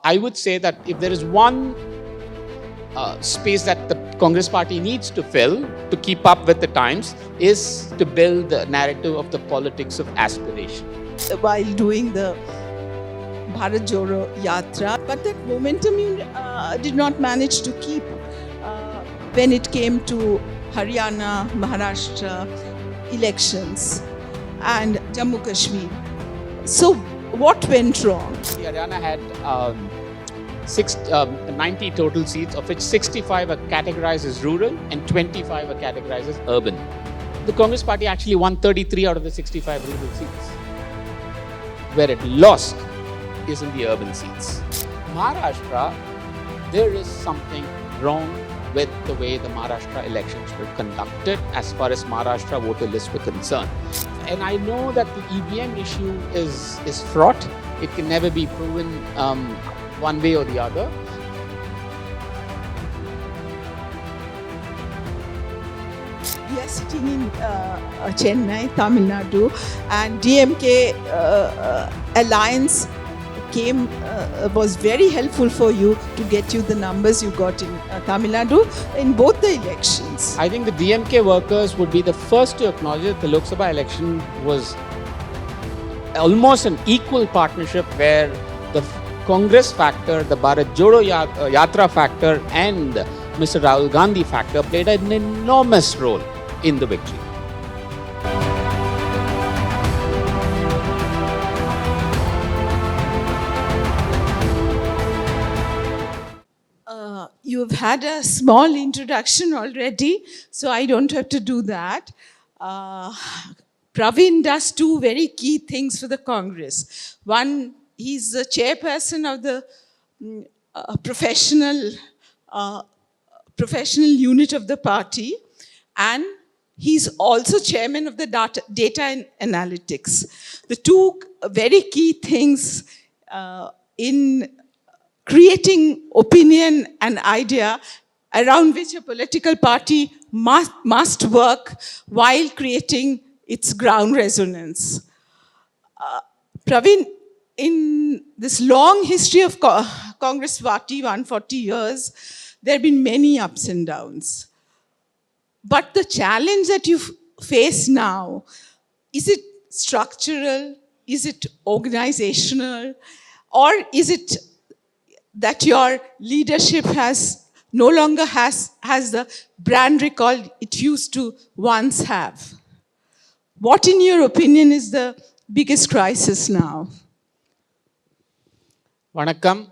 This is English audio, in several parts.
I would say that if there is one space that the Congress party needs to fill to keep up with the times is to build the narrative of the politics of aspiration. While doing the Bharat Jodo Yatra, but that momentum did not manage to keep when it came to Haryana, Maharashtra elections and Jammu Kashmir. So what went wrong? Haryana had 90 total seats, of which 65 are categorized as rural and 25 are categorized as urban. The Congress party actually won 33 out of the 65 rural seats. Where it lost is in the urban seats. Maharashtra, there is something wrong with the way the Maharashtra elections were conducted as far as Maharashtra voter lists were concerned. And I know that the EVM issue is fraught. It can never be proven one way or the other. We are sitting in Chennai, Tamil Nadu, and DMK alliance was very helpful for you to get you the numbers you got in Tamil Nadu in both the elections. I think the DMK workers would be the first to acknowledge that the Lok Sabha election was almost an equal partnership where the Congress factor, the Bharat Jodo Yatra factor and Mr. Rahul Gandhi factor played an enormous role in the victory. You've had a small introduction already, so I don't have to do that. Praveen does two very key things for the Congress. One, he's the chairperson of the professional unit of the party, and he's also chairman of the data and analytics. The two very key things in creating opinion and idea around which a political party must work while creating its ground resonance. Praveen, in this long history of Congress Party, 140 years, there have been many ups and downs. But the challenge that you face now, is it structural? Is it organizational? Or is it that your leadership no longer has the brand recall it used to once have? What, in your opinion, is the biggest crisis now? Vanakkam.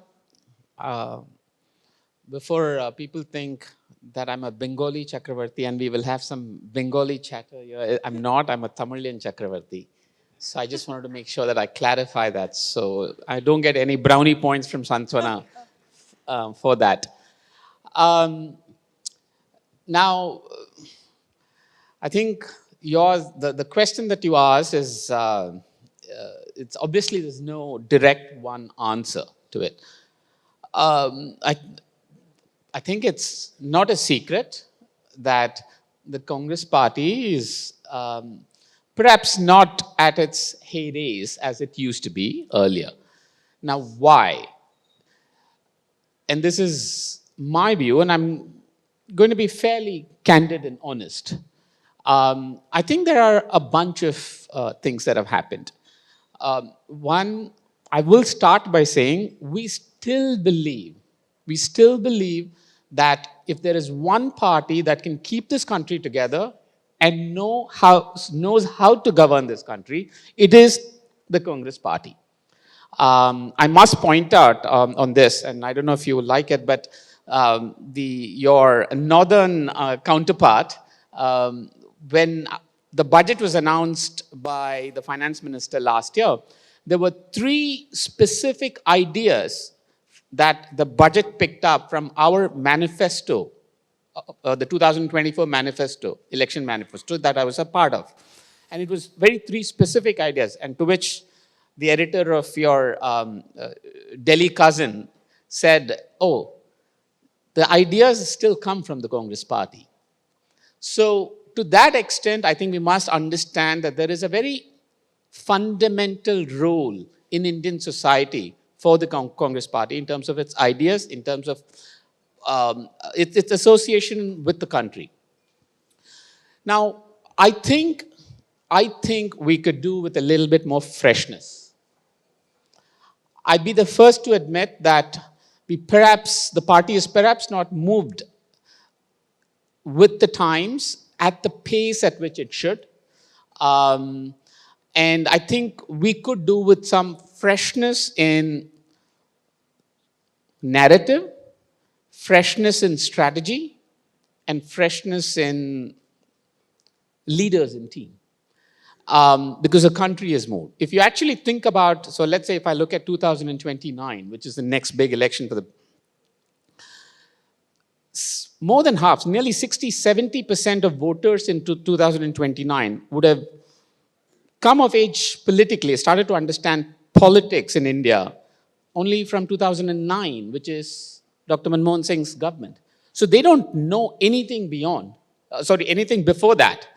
Before people think that I'm a Bengali Chakravarty and we will have some Bengali chatter here, I'm not, I'm a Tamilian Chakravarty. So I just wanted to make sure that I clarify that, so I don't get any brownie points from Santwana for that. Now, I think the question that you asked is, it's obviously there's no direct one answer to it. I think it's not a secret that the Congress party is perhaps not at its heydays as it used to be earlier. Now, why? And this is my view, and I'm going to be fairly candid and honest. I think there are a bunch of things that have happened. One, I will start by saying we still believe that if there is one party that can keep this country together and knows how to govern this country, it is the Congress party. I must point out on this, and I don't know if you like it, but your northern counterpart, when the budget was announced by the finance minister last year, there were 3 specific ideas that the budget picked up from our manifesto, the 2024 manifesto, election manifesto that I was a part of. And it was 3 specific ideas, and to which the editor of your Delhi cousin said, oh, the ideas still come from the Congress party. So to that extent, I think we must understand that there is a very fundamental role in Indian society for the Congress party in terms of its ideas, in terms of its association with the country. Now, I think we could do with a little bit more freshness. I'd be the first to admit that the party is perhaps not moved with the times at the pace at which it should. And I think we could do with some freshness in narrative, freshness in strategy, and freshness in leaders in team. Because the country has moved. If you actually think about, so let's say if I look at 2029, which is the next big election for the, more than half, nearly 60-70% of voters in 2029 would have come of age politically, started to understand politics in India only from 2009, which is Dr. Manmohan Singh's government. So they don't know anything anything before that.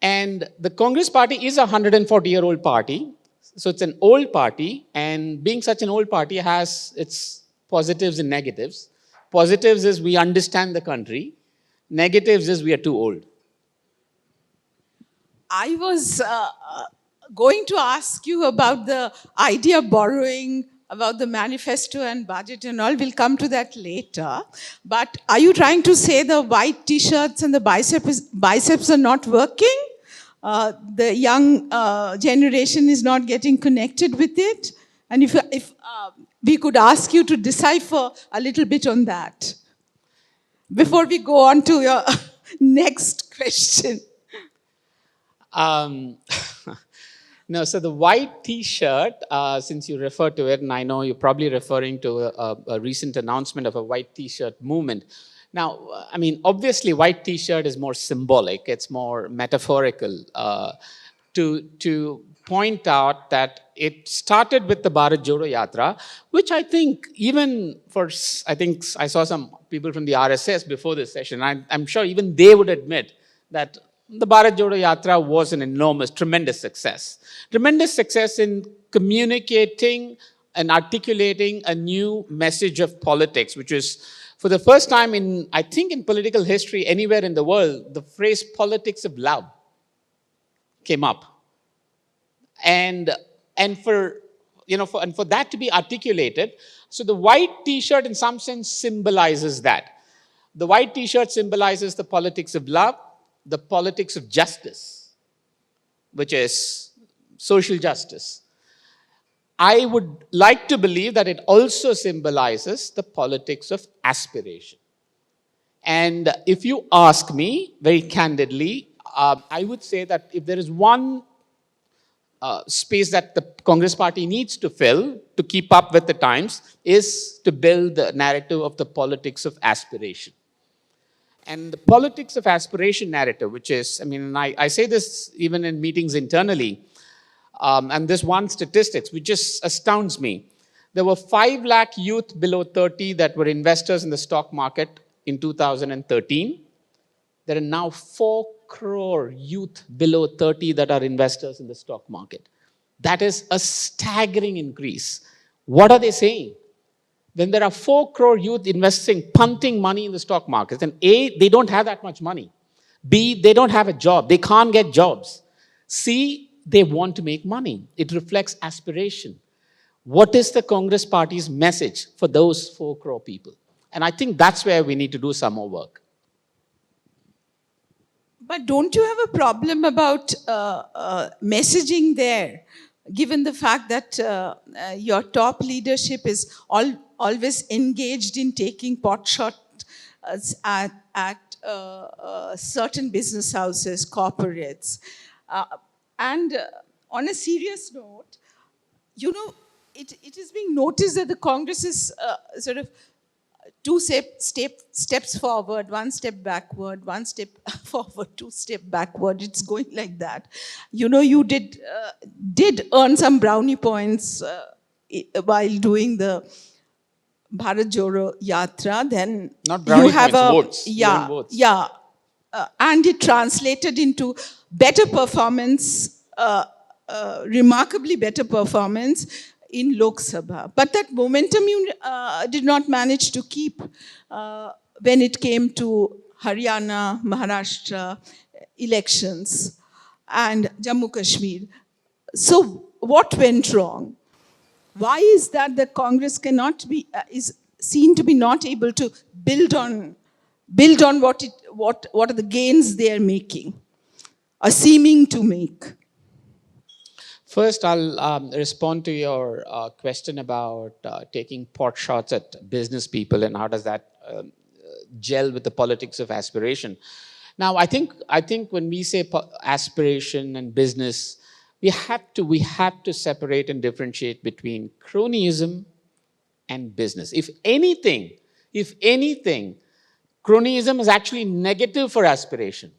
And the Congress party is a 140-year-old party. So it's an old party, and being such an old party has its positives and negatives. Positives is we understand the country. Negatives is we are too old. I was going to ask you about the idea of borrowing, about the manifesto and budget and all. We'll come to that later. But are you trying to say the white T-shirts and the biceps are not working? The young generation is not getting connected with it? And if we could ask you to decipher a little bit on that before we go on to your next question. No, so the white T-shirt, since you refer to it, and I know you're probably referring to a recent announcement of a white T-shirt movement. Now, I mean, obviously, white T-shirt is more symbolic. It's more metaphorical to point out that it started with the Bharat Jodo Yatra, which I think even I saw some people from the RSS before this session. I'm sure even they would admit that the Bharat Jodo Yatra was an enormous, tremendous success. Tremendous success in communicating and articulating a new message of politics, which is, for the first time in political history anywhere in the world, the phrase politics of love came up. And for that to be articulated, so the white T-shirt in some sense symbolizes that. The white T-shirt symbolizes the politics of love, the politics of justice, which is social justice. I would like to believe that it also symbolizes the politics of aspiration. And if you ask me very candidly, I would say that if there is one space that the Congress party needs to fill to keep up with the times, is to build the narrative of the politics of aspiration. And the politics of aspiration narrative, which is, I say this even in meetings internally, and this one statistics, which just astounds me. There were 5 lakh youth below 30 that were investors in the stock market in 2013. There are now 4 crore youth below 30 that are investors in the stock market. That is a staggering increase. What are they saying? When there are 4 crore youth punting money in the stock market, then A, they don't have that much money. B, they don't have a job. They can't get jobs. C, they want to make money. It reflects aspiration. What is the Congress party's message for those 4 crore people? And I think that's where we need to do some more work. But don't you have a problem about messaging there, given the fact that your top leadership is always engaged in taking pot shots at certain business houses, corporates? And on a serious note, it is being noticed that the Congress is sort of 2 steps forward, 1 step backward, 1 step forward, 2 step backward. It's going like that. You did earn some brownie points while doing the Bharat Jodo Yatra. Then not brownie points, votes. Yeah, votes. Yeah. And it translated into better performance, remarkably better performance in Lok Sabha. But that momentum you did not manage to keep when it came to Haryana, Maharashtra elections and Jammu Kashmir. So what went wrong? Why is that the Congress cannot be, is seen to be not able to build on what are the gains they are making, or seeming to make? First, I'll respond to your question about taking pot shots at business people and how does that gel with the politics of aspiration. Now, I think when we say aspiration and business, we have to separate and differentiate between cronyism and business. If anything, cronyism is actually negative for aspiration.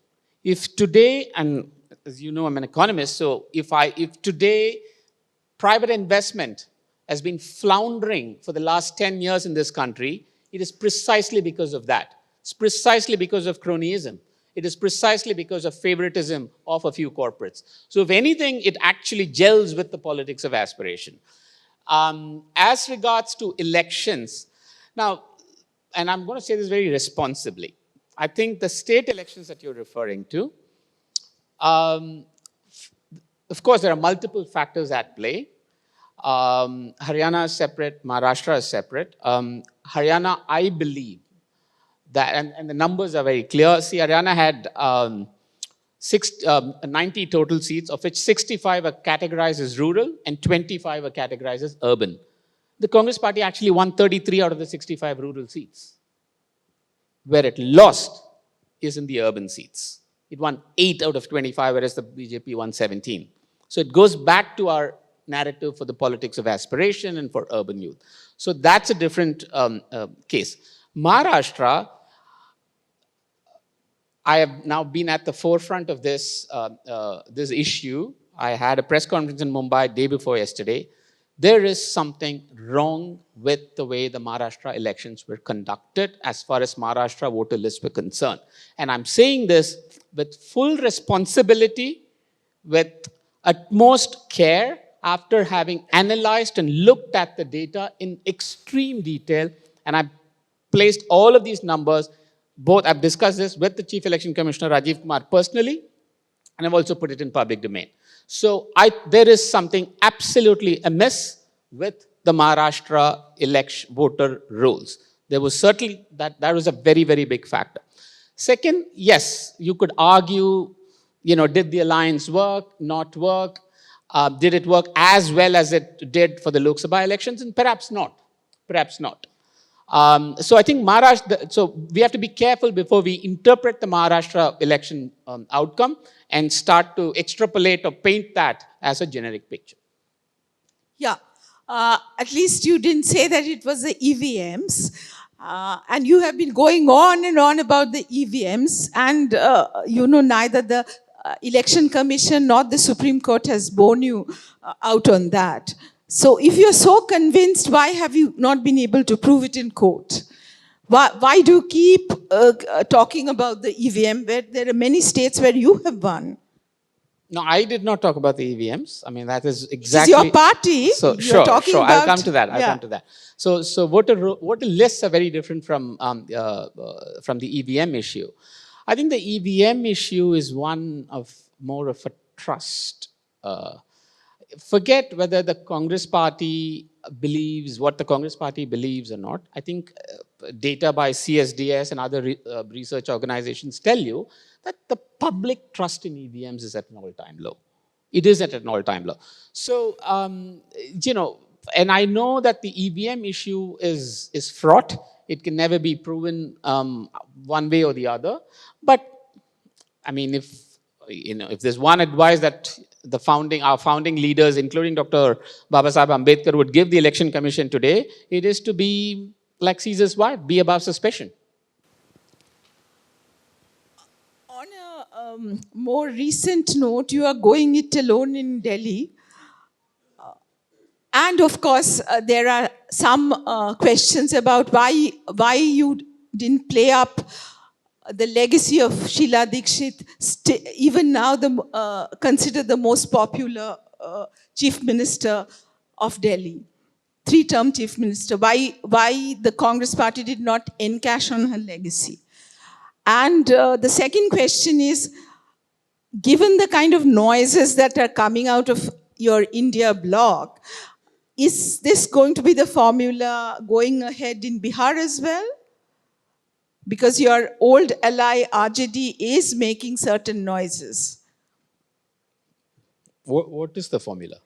If today, and as you know, I'm an economist, so if today private investment has been floundering for the last 10 years in this country, it is precisely because of that. It's precisely because of cronyism. It is precisely because of favoritism of a few corporates. So if anything, it actually gels with the politics of aspiration. As regards to elections, now, and I'm going to say this very responsibly, I think the state elections that you're referring to, of course, there are multiple factors at play. Haryana is separate, Maharashtra is separate. Haryana, I believe, that, and the numbers are very clear. See, Haryana had 90 total seats, of which 65 are categorized as rural and 25 are categorized as urban. The Congress party actually won 33 out of the 65 rural seats. Where it lost is in the urban seats. It won 8 out of 25, whereas the BJP won 17. So it goes back to our narrative for the politics of aspiration and for urban youth. So that's a different case. Maharashtra, I have now been at the forefront of this issue. I had a press conference in Mumbai day before yesterday. There is something wrong with the way the Maharashtra elections were conducted as far as Maharashtra voter lists were concerned. And I'm saying this with full responsibility, with utmost care, after having analyzed and looked at the data in extreme detail. And I've placed all of these numbers, both I've discussed this with the Chief Election Commissioner Rajiv Kumar personally, and I've also put it in public domain. So there is something absolutely amiss with the Maharashtra election voter rolls. There was certainly, that was a very, very big factor. Second, yes, you could argue, did the alliance work, not work? Did it work as well as it did for the Lok Sabha elections? And perhaps not, perhaps not. So I think so we have to be careful before we interpret the Maharashtra election outcome and start to extrapolate or paint that as a generic picture. Yeah, at least you didn't say that it was the EVMs. And you have been going on and on about the EVMs, and neither the Election Commission nor the Supreme Court has borne you out on that. So if you're so convinced, why have you not been able to prove it in court? Why do you keep talking about the EVM where there are many states where you have won? No, I did not talk about the EVMs. I mean, that is exactly... It's your party. So, You're talking about... I'll come to that. I'll come to that. So voter lists are very different from the EVM issue. I think the EVM issue is one of more of a trust. Forget whether the Congress party believes what the Congress party believes or not. I think data by CSDS and other research organizations tell you that the public trust in EVMs is at an all-time low. It is at an all-time low. So, and I know that the EVM issue is fraught. It can never be proven one way or the other. But, I mean, if there's one advice that our founding leaders, including Dr. Babasaheb Ambedkar, would give the Election Commission today, it is to be like Caesar's wife, be above suspicion. On a more recent note, you are going it alone in Delhi. And of course, there are some questions about why you didn't play up the legacy of Sheila Dikshit, even now considered the most popular chief minister of Delhi, three-term chief minister, why the Congress party did not encash on her legacy. And the second question is, given the kind of noises that are coming out of your India bloc, is this going to be the formula going ahead in Bihar as well? Because your old ally RJD is making certain noises. What is the formula?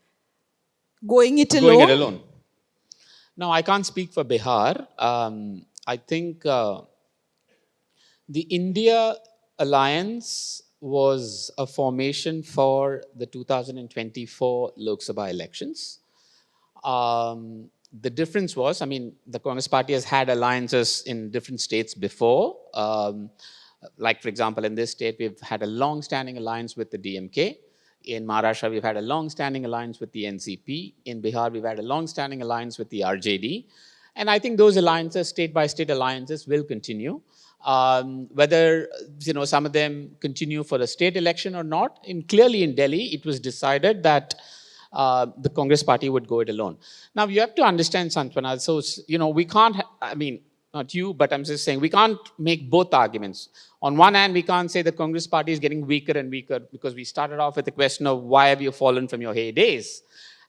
Going it alone? Going it alone. Now, I can't speak for Bihar. I think the India alliance was a formation for the 2024 Lok Sabha elections. The difference was, the Congress party has had alliances in different states before. Like, for example, in this state, we've had a long-standing alliance with the DMK. In Maharashtra, we've had a long-standing alliance with the NCP. In Bihar, we've had a long-standing alliance with the RJD. And I think those alliances, state-by-state alliances, will continue. Whether some of them continue for the state election or not, clearly in Delhi, it was decided that the Congress party would go it alone. Now, you have to understand, Santwana, so, we can't, not you, but I'm just saying, we can't make both arguments. On one hand, we can't say the Congress party is getting weaker and weaker because we started off with the question of why have you fallen from your heydays?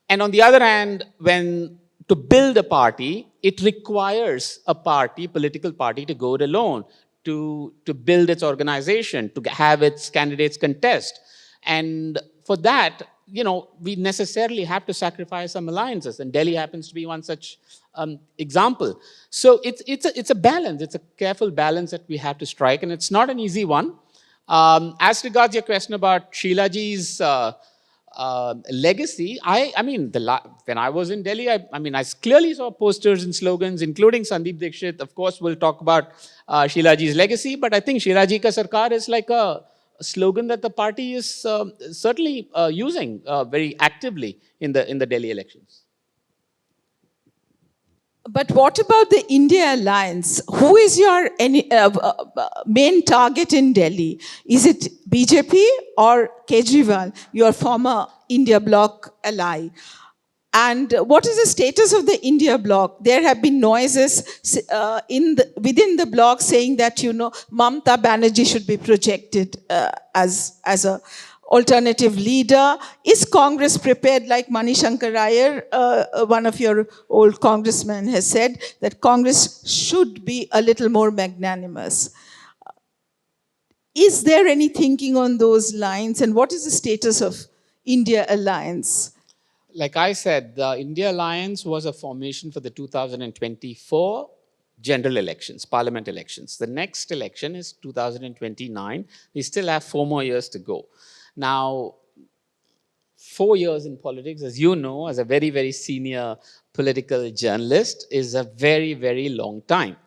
And on the other hand, to build a party, it requires a political party to go it alone, to build its organization, to have its candidates contest. And for that, we necessarily have to sacrifice some alliances, and Delhi happens to be one such example. So it's a balance. It's a careful balance that we have to strike, and it's not an easy one. As regards your question about Sheilaji's legacy, when I was in Delhi, I clearly saw posters and slogans, including Sandeep Dixit. Of course, we'll talk about Sheilaji's legacy, but I think Sheilaji ka sarkar is like a slogan that the party is certainly using very actively in the Delhi elections. But what about the India alliance? Who is your main target in Delhi? Is it BJP or Kejriwal, your former India bloc ally? And what is the status of the India bloc? There have been noises within the bloc saying that, Mamata Banerjee should be projected as a alternative leader. Is Congress prepared, like Mani Shankar Iyer, one of your old congressmen, has said, that Congress should be a little more magnanimous? Is there any thinking on those lines? And what is the status of India alliance? Like I said, the India alliance was a formation for the 2024 general elections, parliament elections. The next election is 2029. We still have 4 more years to go. Now, 4 years in politics, as you know, as a very, very senior political journalist, is a very, very long time.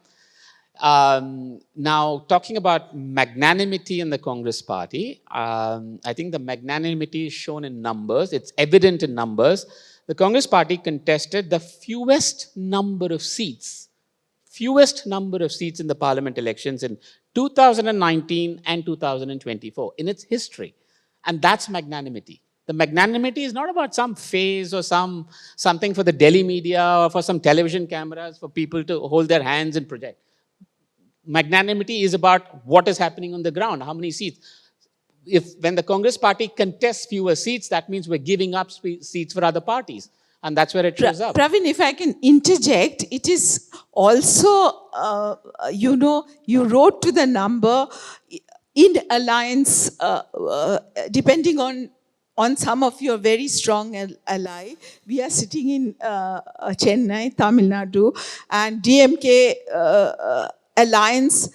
Now, talking about magnanimity in the Congress party, I think the magnanimity is shown in numbers. It's evident in numbers. The Congress party contested the fewest number of seats in the parliament elections in 2019 and 2024 in its history. And that's magnanimity. The magnanimity is not about some phase or something for the Delhi media or for some television cameras for people to hold their hands and project. Magnanimity is about what is happening on the ground, how many seats. When the Congress party contests fewer seats, that means we're giving up seats for other parties. And that's where it shows up. Praveen, if I can interject, it is also, you wrote to the number in alliance, depending on some of your very strong ally. We are sitting in Chennai, Tamil Nadu, and DMK alliance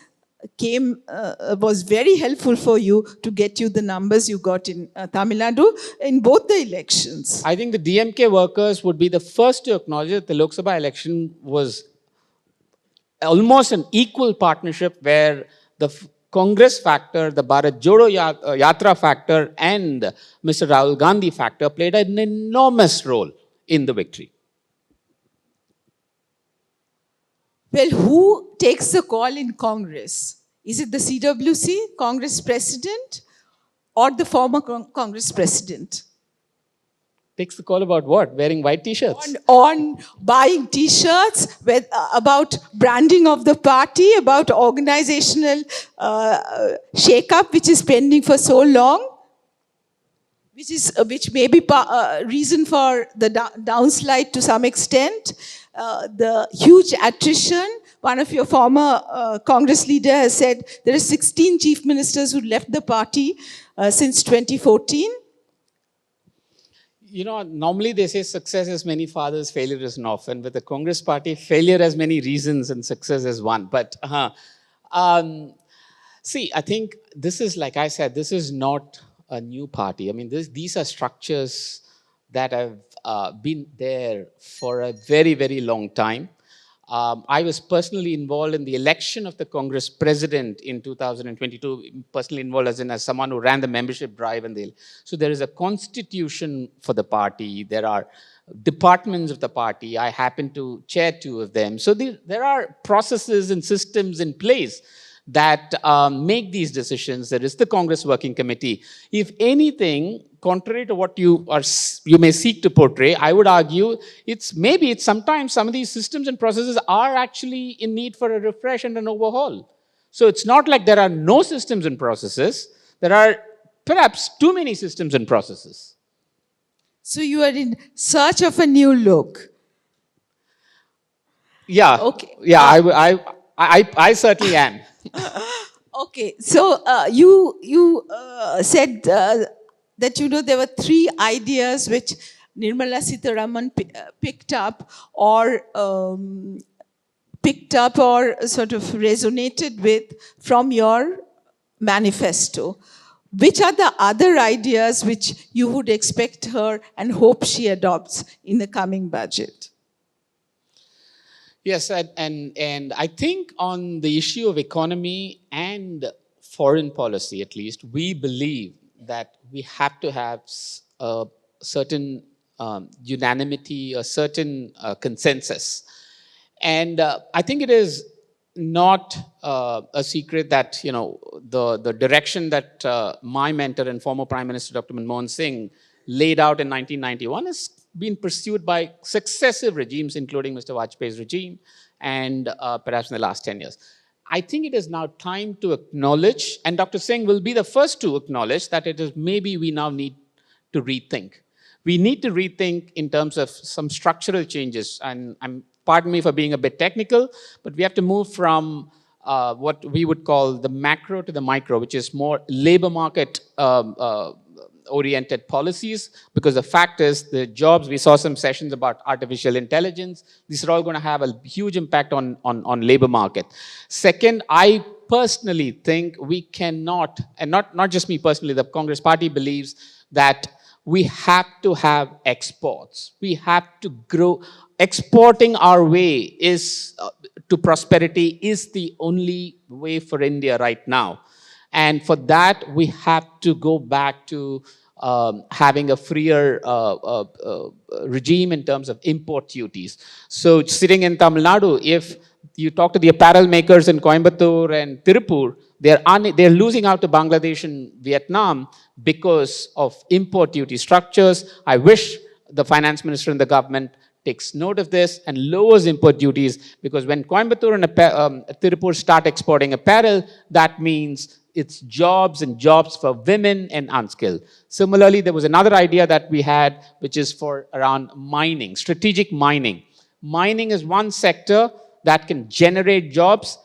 was very helpful for you to get you the numbers you got in Tamil Nadu in both the elections. I think the DMK workers would be the first to acknowledge that the Lok Sabha election was almost an equal partnership where the Congress factor, the Bharat Jodo Yatra factor, and Mr. Rahul Gandhi factor played an enormous role in the victory. Well, who takes the call in Congress? Is it the CWC, Congress President, or the former Congress President? Takes the call about what? Wearing white t-shirts. On buying T-shirts, with, about branding of the party, about organizational shake-up, which is pending for so long, which may be reason for the downslide to some extent. The huge attrition. One of your former Congress leader has said there are 16 chief ministers who left the party since 2014. You know, normally they say success has many fathers, failure is an orphan. With the Congress party, failure has many reasons and success is one. But see, I think this is, like I said, this is not a new party. I mean, these are structures that have been there for a very, very long time. I was personally involved in the election of the Congress president in 2022, personally involved as someone who ran the membership drive. So there is a constitution for the party. There are departments of the party. I happen to chair 2 of them. So there are processes and systems in place that make these decisions. There is the Congress Working Committee. If anything, contrary to what you may seek to portray, I would argue maybe sometimes some of these systems and processes are actually in need for a refresh and an overhaul. So it's not like there are no systems and processes. There are perhaps too many systems and processes. So you are in search of a new look. Yeah. Okay. Yeah, I certainly am. Okay, so you said that there were 3 ideas which Nirmala Sitharaman picked up or sort of resonated with from your manifesto. Which are the other ideas which you would expect her and hope she adopts in the coming budget? Yes, and I think on the issue of economy and foreign policy, at least, we believe that we have to have a certain unanimity, a certain consensus. And I think it is not a secret that, the direction that my mentor and former Prime Minister Dr. Manmohan Singh laid out in 1991 is been pursued by successive regimes, including Mr. Vajpayee's regime, and perhaps in the last 10 years. I think it is now time to acknowledge, and Dr. Singh will be the first to acknowledge, that it is maybe we now need to rethink. We need to rethink in terms of some structural changes, and pardon me for being a bit technical, but we have to move from what we would call the macro to the micro, which is more labor market oriented policies, because the fact is the jobs, we saw some sessions about artificial intelligence, these are all going to have a huge impact on labor market. Second, I personally think we cannot, and not just me personally, the Congress party believes that we have to have exports. We have to grow. Exporting our way is to prosperity is the only way for India right now. And for that, we have to go back to having a freer regime in terms of import duties. So sitting in Tamil Nadu, if you talk to the apparel makers in Coimbatore and Tirupur, they're losing out to Bangladesh and Vietnam because of import duty structures. I wish the finance minister and the government takes note of this and lowers import duties, because when Coimbatore and Tirupur start exporting apparel, that means it's jobs and jobs for women and unskilled. Similarly, there was another idea that we had, which is for around mining, strategic mining. Mining is one sector that can generate jobs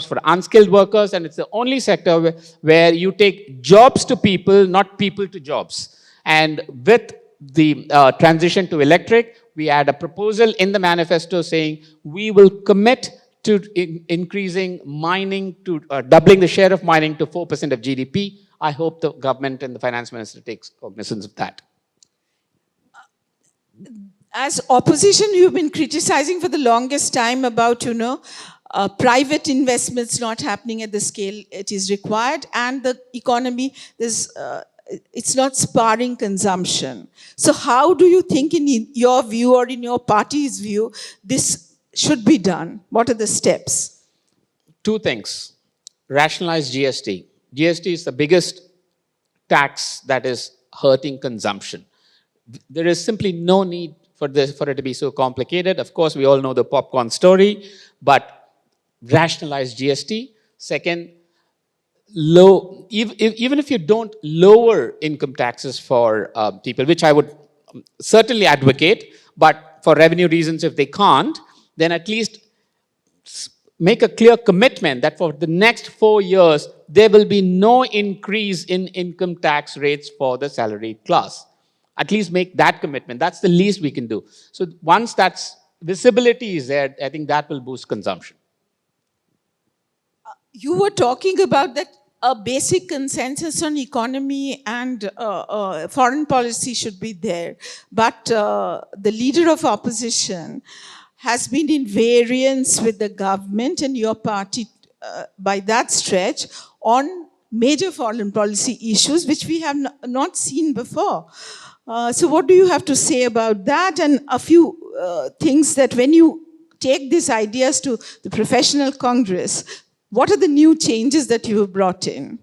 for unskilled workers, and it's the only sector where you take jobs to people, not people to jobs. And with the transition to electric, we had a proposal in the manifesto saying we will commit to increasing mining, to doubling the share of mining to 4% of GDP. I hope the government and the finance minister takes cognizance of that. As opposition, you've been criticizing for the longest time about, private investments not happening at the scale it is required, and the economy, it's not spurring consumption. So how do you think, in your view or in your party's view, this should be done? What are the steps? 2 things. Rationalize GST. GST is the biggest tax that is hurting consumption. There is simply no need for this, for it to be so complicated. Of course, we all know the popcorn story, but rationalize GST. Second, even if you don't lower income taxes for people, which I would certainly advocate, but for revenue reasons, if they can't, then at least make a clear commitment that for the next 4 years, there will be no increase in income tax rates for the salaried class. At least make that commitment. That's the least we can do. So once that's visibility is there, I think that will boost consumption. You were talking about that a basic consensus on economy and foreign policy should be there. But the leader of opposition has been in variance with the government and your party by that stretch on major foreign policy issues, which we have not seen before. So what do you have to say about that? And a few things that when you take these ideas to the professional congress, what are the new changes that you have brought in?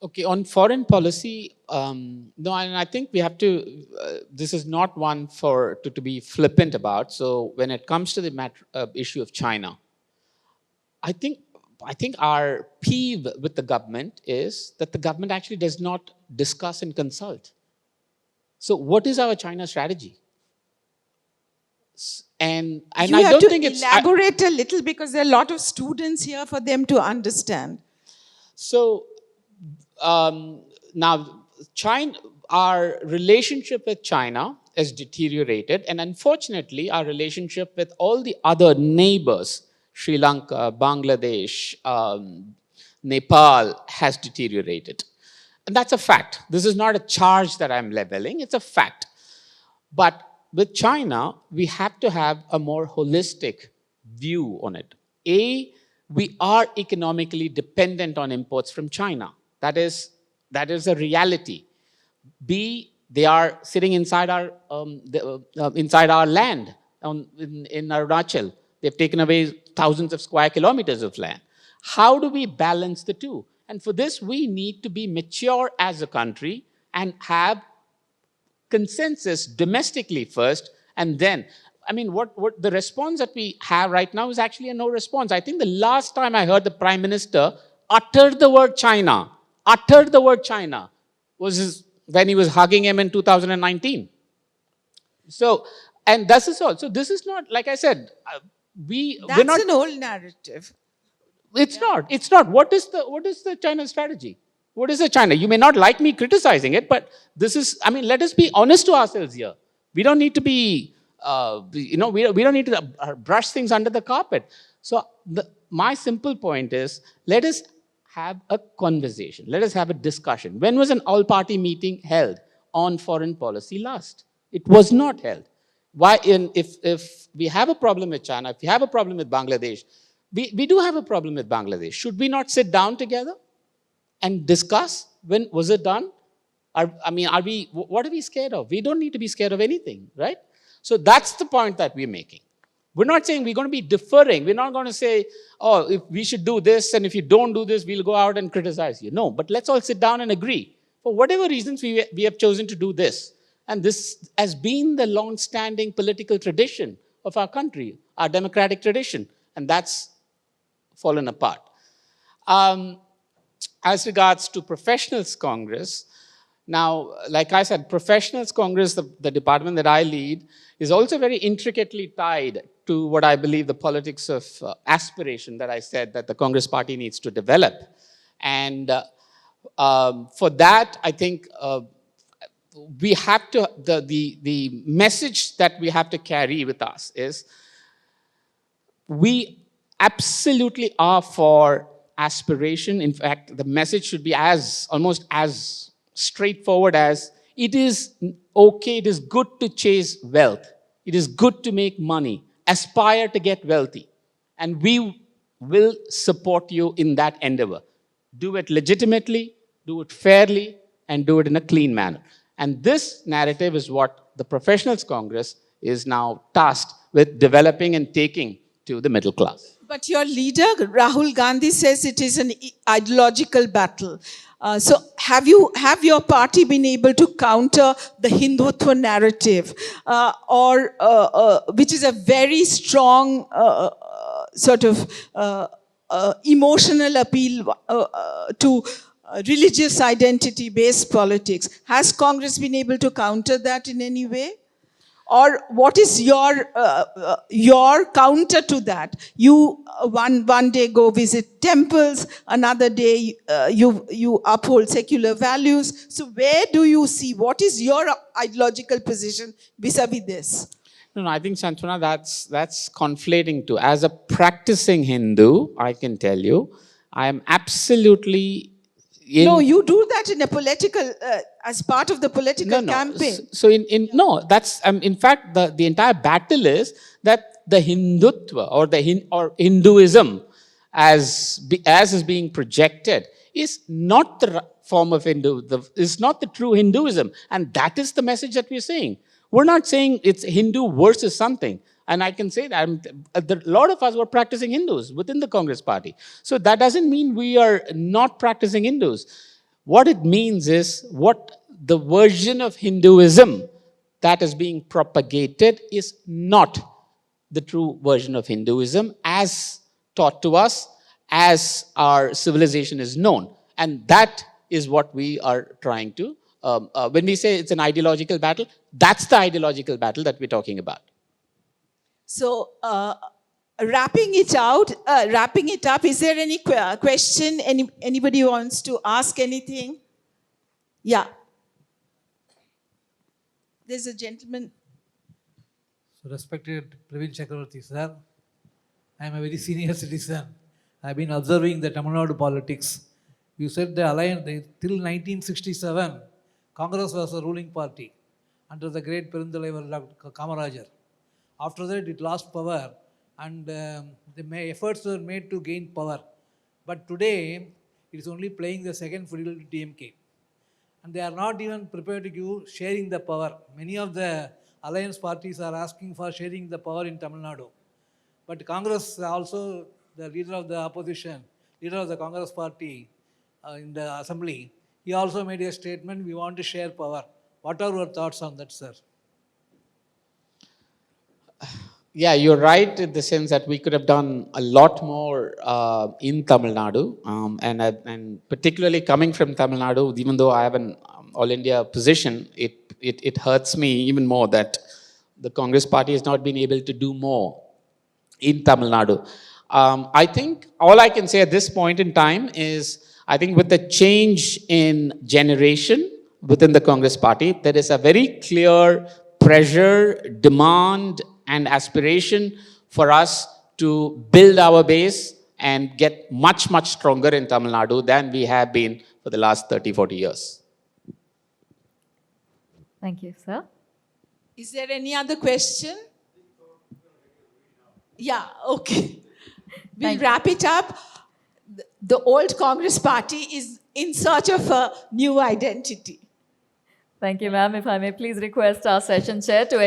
Okay, on foreign policy, no, and I think we have to, this is not one to be flippant about. So when it comes to the issue of China, I think our peeve with the government is that the government actually does not discuss and consult. So what is our China strategy? And I don't think it's... elaborate a little because there are a lot of students here for them to understand. So now, our relationship with China has deteriorated, and unfortunately, our relationship with all the other neighbors, Sri Lanka, Bangladesh, Nepal, has deteriorated. And that's a fact. This is not a charge that I'm leveling, it's a fact. But with China, we have to have a more holistic view on it. A, we are economically dependent on imports from China. That is a reality. B, they are sitting inside our land in Arunachal. They've taken away thousands of square kilometers of land. How do we balance the two? And for this, we need to be mature as a country and have consensus domestically first, and then, I mean, what the response that we have right now is actually a no response. I think the last time I heard the Prime Minister utter the word China, was when he was hugging him in 2019. So, and this is all. So this is not, like I said, That's not an old narrative. It's not. What is the China strategy? What is the China? You may not like me criticizing it, but this is, I mean, let us be honest to ourselves here. We don't need to be, we don't need to brush things under the carpet. So my simple point is, let us have a conversation. Let us have a discussion. When was an all-party meeting held on foreign policy last? It was not held. Why? If we have a problem with China, if we have a problem with Bangladesh, we do have a problem with Bangladesh. Should we not sit down together and discuss? When was it done? What are we scared of? We don't need to be scared of anything, right? So that's the point that we're making. We're not saying we're going to be deferring. We're not going to say, oh, if we should do this, and if you don't do this, we'll go out and criticize you. No, but let's all sit down and agree. For whatever reasons, we have chosen to do this. And this has been the long-standing political tradition of our country, our democratic tradition. And that's fallen apart. As regards to Professionals Congress, now, like I said, Professionals Congress, the department that I lead, is also very intricately tied to what I believe the politics of aspiration that I said that the Congress party needs to develop. And for that, I think we have to, the message that we have to carry with us is we absolutely are for aspiration. In fact, the message should be almost as straightforward as it is okay, it is good to chase wealth. It is good to make money. Aspire to get wealthy. And we will support you in that endeavor. Do it legitimately, do it fairly, and do it in a clean manner. And this narrative is what the Professionals Congress is now tasked with developing and taking to the middle class. But your leader, Rahul Gandhi, says it is an ideological battle. So have your party been able to counter the Hindutva narrative, which is a very strong sort of emotional appeal to religious identity-based politics? Has Congress been able to counter that in any way? Or what is your counter to that? You one day go visit temples, another day you uphold secular values. So where do you see, what is your ideological position vis-a-vis this? No, I think, Santwana, that's conflating too. As a practicing Hindu, I can tell you, I am absolutely no, you do that in a political, as part of the political campaign. So no, that's in fact the entire battle is that the Hindutva or Hinduism as is being projected is not the form of is not the true Hinduism, and that is the message that we're saying. We're not saying it's Hindu versus something. And I can say that a lot of us were practicing Hindus within the Congress party. So that doesn't mean we are not practicing Hindus. What it means is what the version of Hinduism that is being propagated is not the true version of Hinduism as taught to us, as our civilization is known. And that is what we are trying to, when we say it's an ideological battle, that's the ideological battle that we're talking about. So, wrapping it up, is there any question? Anybody wants to ask anything? Yeah. There's a gentleman. So, respected Praveen Chakravarty, sir, I am a very senior citizen. I have been observing the Tamil Nadu politics. You said the alliance, till 1967, Congress was a ruling party under the great Perundalaivar Dr. Kamarajar. After that, it lost power, and the efforts were made to gain power. But today, it is only playing the second fiddle to DMK. And they are not even prepared to give sharing the power. Many of the alliance parties are asking for sharing the power in Tamil Nadu. But Congress also, the leader of the opposition, leader of the Congress party in the assembly, he also made a statement, we want to share power. What are your thoughts on that, sir? Yeah, you're right in the sense that we could have done a lot more in Tamil Nadu, and particularly coming from Tamil Nadu, even though I have an all India position, it hurts me even more that the Congress party has not been able to do more in Tamil Nadu. I think all I can say at this point in time is, I think with the change in generation within the Congress party, there is a very clear pressure, demand, and aspiration for us to build our base and get much, much stronger in Tamil Nadu than we have been for the last 30, 40 years. Thank you, sir. Is there any other question? Yeah, okay. We'll wrap it up. The old Congress party is in search of a new identity. Thank you, ma'am. If I may please request our session chair to